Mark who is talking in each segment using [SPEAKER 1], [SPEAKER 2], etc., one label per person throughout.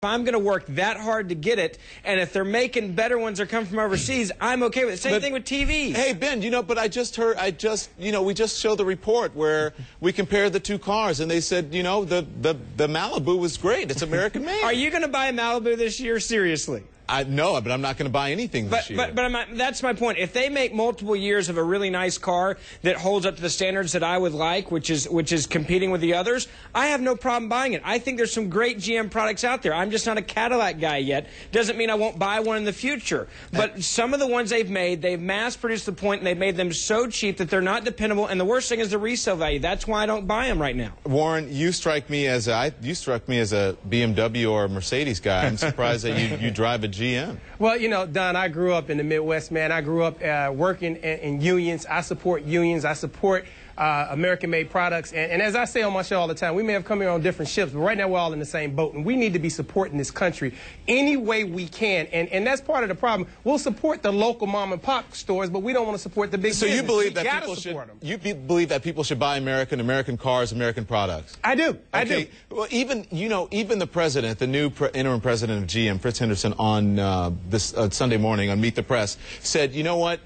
[SPEAKER 1] I'm going to work that hard to get it, and if they're making better ones that come from overseas, I'm okay with it. Same thing with TVs.
[SPEAKER 2] Hey, Ben, but I just heard, we just showed the report where we compared the two cars, and they said, the Malibu was great. It's American made.
[SPEAKER 1] Are you going to buy a Malibu this year? Seriously?
[SPEAKER 2] No, but I'm not going to buy anything this year.
[SPEAKER 1] But that's my point. If they make multiple years of a really nice car that holds up to the standards that I would like, which is competing with the others, I have no problem buying it. I think there's some great GM products out there. I'm just not a Cadillac guy yet. Doesn't mean I won't buy one in the future. But some of the ones they've made, they've mass-produced the point, and they've made them so cheap that they're not dependable. And the worst thing is the resale value. That's why I don't buy them right now.
[SPEAKER 2] Warren, you struck me as a BMW or a Mercedes guy. I'm surprised that you drive a GM.
[SPEAKER 3] Well, Don, I grew up in the Midwest, man. I grew up working in unions. I support unions. I support American-made products. And as I say on my show all the time, we may have come here on different ships, but right now we're all in the same boat. And we need to be supporting this country any way we can. And that's part of the problem. We'll support the local mom-and-pop stores, but we don't want to support the big business.
[SPEAKER 2] So you believe that believe that people should buy American cars, American products?
[SPEAKER 3] I do. I do.
[SPEAKER 2] Well, even the president, the new interim president of GM, Fritz Henderson, on this Sunday morning on Meet the Press, said, you know what?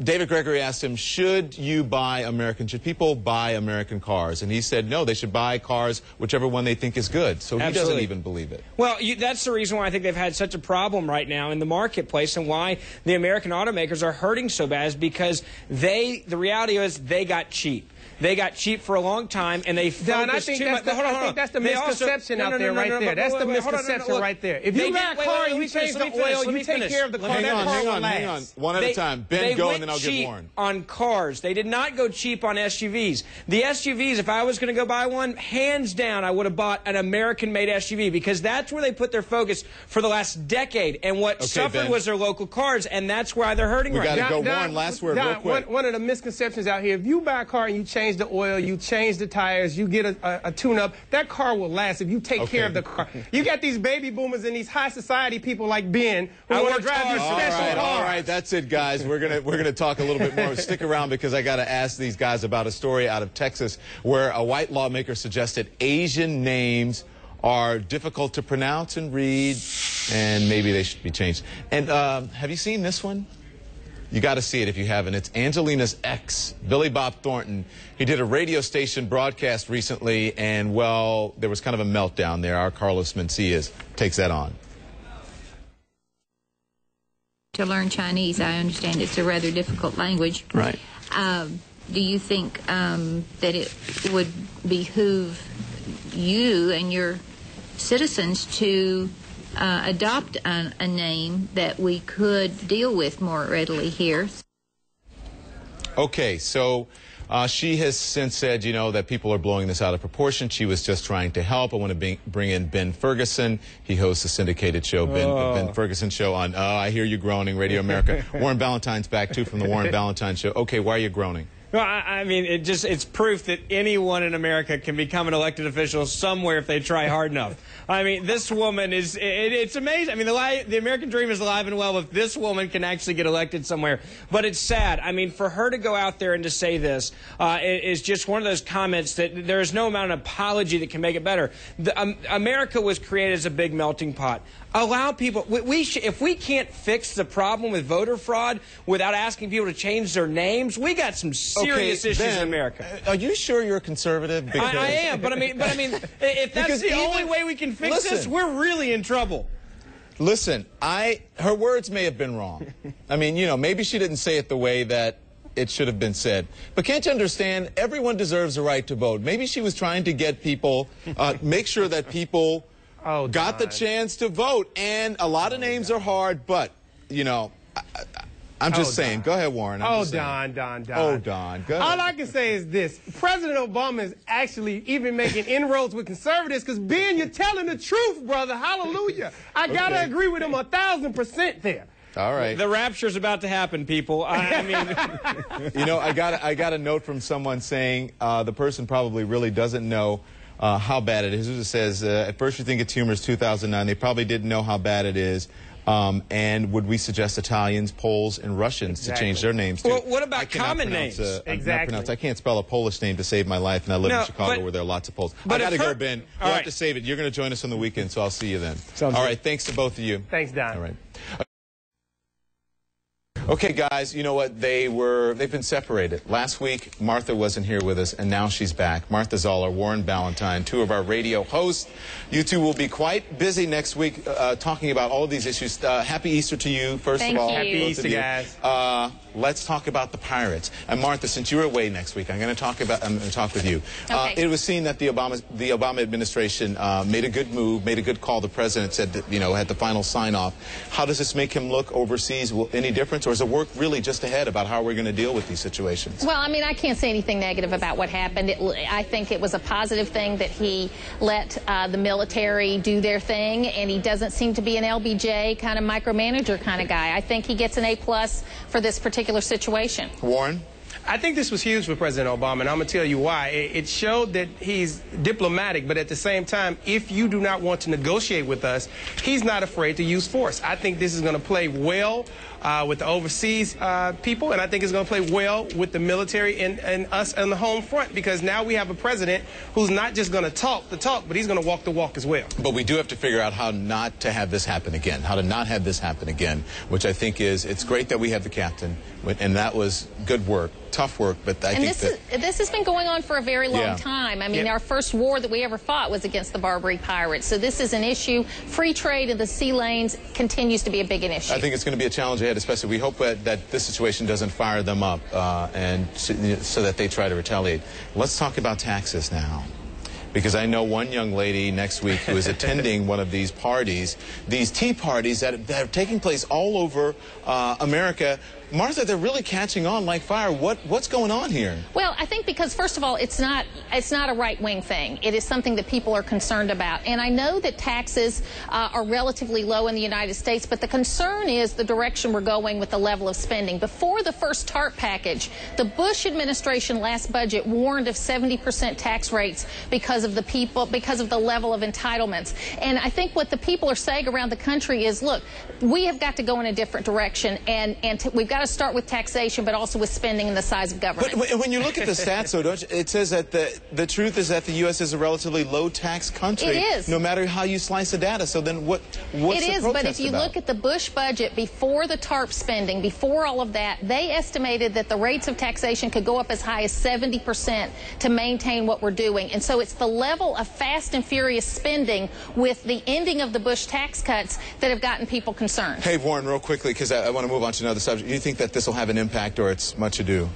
[SPEAKER 2] David Gregory asked him, should people buy American cars? And he said, no, they should buy cars, whichever one they think is good. So he doesn't even believe it.
[SPEAKER 1] Well, that's the reason why I think they've had such a problem right now in the marketplace and why the American automakers are hurting so bad is because the reality is they got cheap. They got cheap for a long time, and they focused too much.
[SPEAKER 3] I think that's the misconception out there right there. That's the misconception right there. If you buy a car and you change the oil, you take care of the car, that car will last.
[SPEAKER 2] Hang on. One at a time. Ben, go, and then I'll give Warren.
[SPEAKER 1] On cars. They did not go cheap on SUVs. The SUVs, if I was going to go buy one, hands down, I would have bought an American-made SUV because that's where they put their focus for the last decade. And what suffered was their local cars, and that's why they're hurting right now.
[SPEAKER 2] We got to go, Warren, last word real quick.
[SPEAKER 3] One of the misconceptions out here, if you buy a car and you change the oil, you change the tires, you get a tune-up, that car will last if you take care of the car. You got these baby boomers and these high society people like Ben who want to drive these special cars.
[SPEAKER 2] All right, that's it, guys. We're gonna talk a little bit more. Stick around because I got to ask these guys about a story out of Texas where a white lawmaker suggested Asian names are difficult to pronounce and read, and maybe they should be changed. And have you seen this one? You got to see it if you haven't. It's Angelina's ex, Billy Bob Thornton. He did a radio station broadcast recently, and, well, there was kind of a meltdown there. Our Carlos Mencias takes that on.
[SPEAKER 4] To learn Chinese, I understand it's a rather difficult language.
[SPEAKER 2] Right.
[SPEAKER 4] Do you think that it would behoove you and your citizens to adopt a name that we could deal with more readily here?
[SPEAKER 2] Okay, so she has since said, that people are blowing this out of proportion. She was just trying to help. I want to bring in Ben Ferguson. He hosts a syndicated show, Ben Ferguson Show on, I Hear You Groaning, Radio America. Warren Ballentine's back, too, from the Warren Ballentine Show. Okay, why are you groaning?
[SPEAKER 1] Well, I mean, it's proof that anyone in America can become an elected official somewhere if they try hard enough. I mean, this woman it's amazing. I mean, the American dream is alive and well if this woman can actually get elected somewhere. But it's sad. I mean, for her to go out there and to say this is just one of those comments that there is no amount of apology that can make it better. America was created as a big melting pot. Allow people, if we can't fix the problem with voter fraud without asking people to change their names, we got some serious issues in America.
[SPEAKER 2] Are you sure you're a conservative?
[SPEAKER 1] I am, but I mean, if that's the only way we can fix this, we're really in trouble.
[SPEAKER 2] Listen, her words may have been wrong. I mean, maybe she didn't say it the way that it should have been said. But can't you understand, everyone deserves a right to vote. Maybe she was trying to get people, make sure that people got the chance to vote. And a lot of names are hard, but, I'm just saying. Go ahead, Warren.
[SPEAKER 3] Don.
[SPEAKER 2] Oh, Don. Go ahead.
[SPEAKER 3] All I can say is this. President Obama is actually even making inroads with conservatives because, Ben, you're telling the truth, brother. Hallelujah. I got to agree with him 1,000% there.
[SPEAKER 2] All right.
[SPEAKER 1] The rapture's about to happen, people. I mean,
[SPEAKER 2] I got a note from someone saying the person probably really doesn't know how bad it is. It says, at first you think it's humorous, 2009. They probably didn't know how bad it is. And would we suggest Italians, Poles, and Russians to change their names too?
[SPEAKER 1] Well, what about common names?
[SPEAKER 2] I can't spell a Polish name to save my life, and I live in Chicago where there are lots of Poles. I got to go, Ben. We'll have to save it. You're going to join us on the weekend, so I'll see you then. All right, thanks to both of you.
[SPEAKER 3] Thanks, Don.
[SPEAKER 2] All right. Okay, guys, you know what? They've been separated. Last week, Martha wasn't here with us, and now she's back. Martha Zoller, Warren Ballentine, two of our radio hosts. You two will be quite busy next week talking about all of these issues. Happy Easter to you, first of all.
[SPEAKER 3] Happy Easter, guys.
[SPEAKER 2] Let's talk about the Pirates. And Martha, since you're away next week, I'm going to talk with you.
[SPEAKER 4] Okay.
[SPEAKER 2] It was seen that the Obama administration made a good move, made a good call. The president said that, had the final sign-off. How does this make him look overseas? Any difference, or is it work really just ahead about how we're going to deal with these situations?
[SPEAKER 5] Well, I mean, I can't say anything negative about what happened. I think it was a positive thing that he let the military do their thing, and he doesn't seem to be an LBJ kind of micromanager kind of guy. I think he gets an A+ for this particular situation.
[SPEAKER 2] Warren?
[SPEAKER 3] I think this was huge for President Obama, and I'm going to tell you why. It showed that he's diplomatic, but at the same time, if you do not want to negotiate with us, he's not afraid to use force. I think this is going to play well with the overseas people, and I think it's going to play well with the military and us on the home front, because now we have a president who's not just going to talk the talk, but he's going to walk the walk as well.
[SPEAKER 2] But we do have to figure out how not to have this happen again, which I think it's great that we have the captain, and that was good work. Tough work, but
[SPEAKER 5] this has been going on for a very long time. I mean, our first war that we ever fought was against the Barbary pirates. So this is an issue. Free trade in the sea lanes continues to be a big issue.
[SPEAKER 2] I think it's going to be a challenge ahead, especially we hope that this situation doesn't fire them up and so that they try to retaliate. Let's talk about taxes now, because I know one young lady next week who is attending one of these parties, these tea parties that are taking place all over America. Martha, they're really catching on like fire. What's going on here?
[SPEAKER 5] Well, I think because, first of all, it's not a right-wing thing. It is something that people are concerned about. And I know that taxes are relatively low in the United States, but the concern is the direction we're going with the level of spending. Before the first TARP package, the Bush administration last budget warned of 70% tax rates because of the level of entitlements. And I think what the people are saying around the country is, look, we have got to go in a different direction, and we've got to start with taxation, but also with spending and the size of government.
[SPEAKER 2] But when you look at the stats, though, don't you, it says that the truth is that the U.S. is a relatively low-tax country.
[SPEAKER 5] It is.
[SPEAKER 2] No matter how you slice the data. So then what's the protest
[SPEAKER 5] It is, but if you
[SPEAKER 2] about?
[SPEAKER 5] look at the Bush budget before the TARP spending, before all of that, they estimated that the rates of taxation could go up as high as 70% to maintain what we're doing. And so it's the level of fast and furious spending with the ending of the Bush tax cuts that have gotten people concerned.
[SPEAKER 2] Hey, Warren, real quickly, because I want to move on to another subject. You think that this will have an impact, or it's much ado?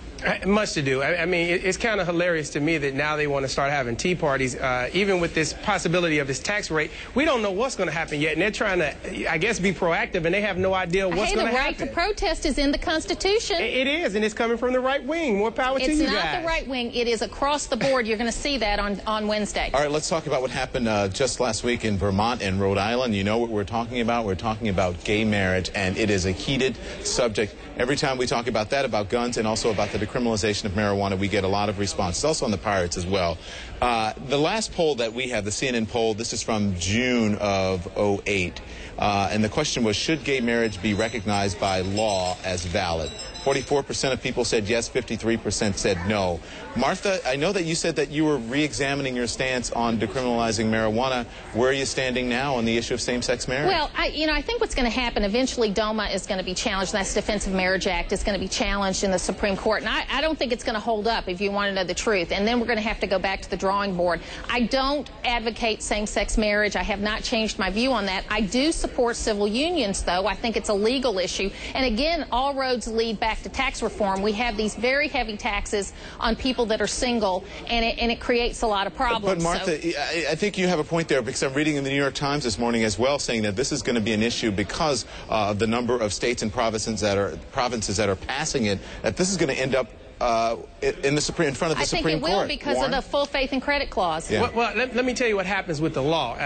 [SPEAKER 3] Much to do. I mean, it's kind of hilarious to me that now they want to start having tea parties, even with this possibility of this tax rate. We don't know what's going to happen yet, and they're trying to, I guess, be proactive, and they have no idea what's going to happen.
[SPEAKER 5] The right to protest is in the Constitution.
[SPEAKER 3] It is, and it's coming from the right wing. More power to you guys.
[SPEAKER 5] It's not the right wing. It is across the board. You're going to see that on Wednesday.
[SPEAKER 2] All right, let's talk about what happened just last week in Vermont and Rhode Island. You know what we're talking about? We're talking about gay marriage, and it is a heated subject. Every time we talk about that, about guns, and also about the decriminalization of marijuana, we get a lot of responses, also on the Pirates as well. The last poll that we have, the CNN poll, this is from June of '08, and the question was, should gay marriage be recognized by law as valid? 44% of people said yes, 53% said no. Martha, I know that you said that you were re-examining your stance on decriminalizing marijuana. Where are you standing now on the issue of same-sex marriage?
[SPEAKER 5] Well, I think what's going to happen, eventually DOMA is going to be challenged. That's Defense of Marriage Act is going to be challenged in the Supreme Court. And I don't think it's going to hold up, if you want to know the truth. And then we're going to have to go back to the drawing board. I don't advocate same-sex marriage. I have not changed my view on that. I do support civil unions, though. I think it's a legal issue. And again, all roads lead back to tax reform. We have these very heavy taxes on people that are single, and it creates a lot of problems.
[SPEAKER 2] But Martha, I think you have a point there, because I'm reading in the New York Times this morning as well, saying that this is going to be an issue because of the number of states and provinces that are passing it, that this is going to end up in the Supreme, in front of the Supreme Court.
[SPEAKER 5] I think it will because of the full faith and credit clause.
[SPEAKER 2] Yeah.
[SPEAKER 3] Well, let me tell you what happens with the law.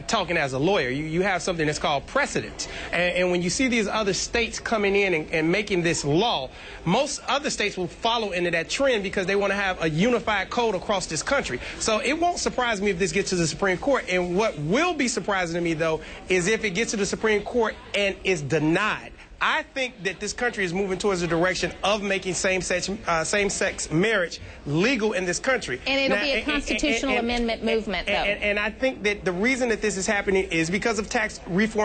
[SPEAKER 3] Talking as a lawyer, you have something that's called precedent. And when you see these other states coming in and making this law, most other states will follow into that trend because they want to have a unified code across this country. So it won't surprise me if this gets to the Supreme Court. And what will be surprising to me, though, is if it gets to the Supreme Court and is denied. I think that this country is moving towards the direction of making same-sex marriage legal in this country.
[SPEAKER 5] And it'll be a constitutional amendment movement, though.
[SPEAKER 3] And I think that the reason that this is happening is because of tax reform.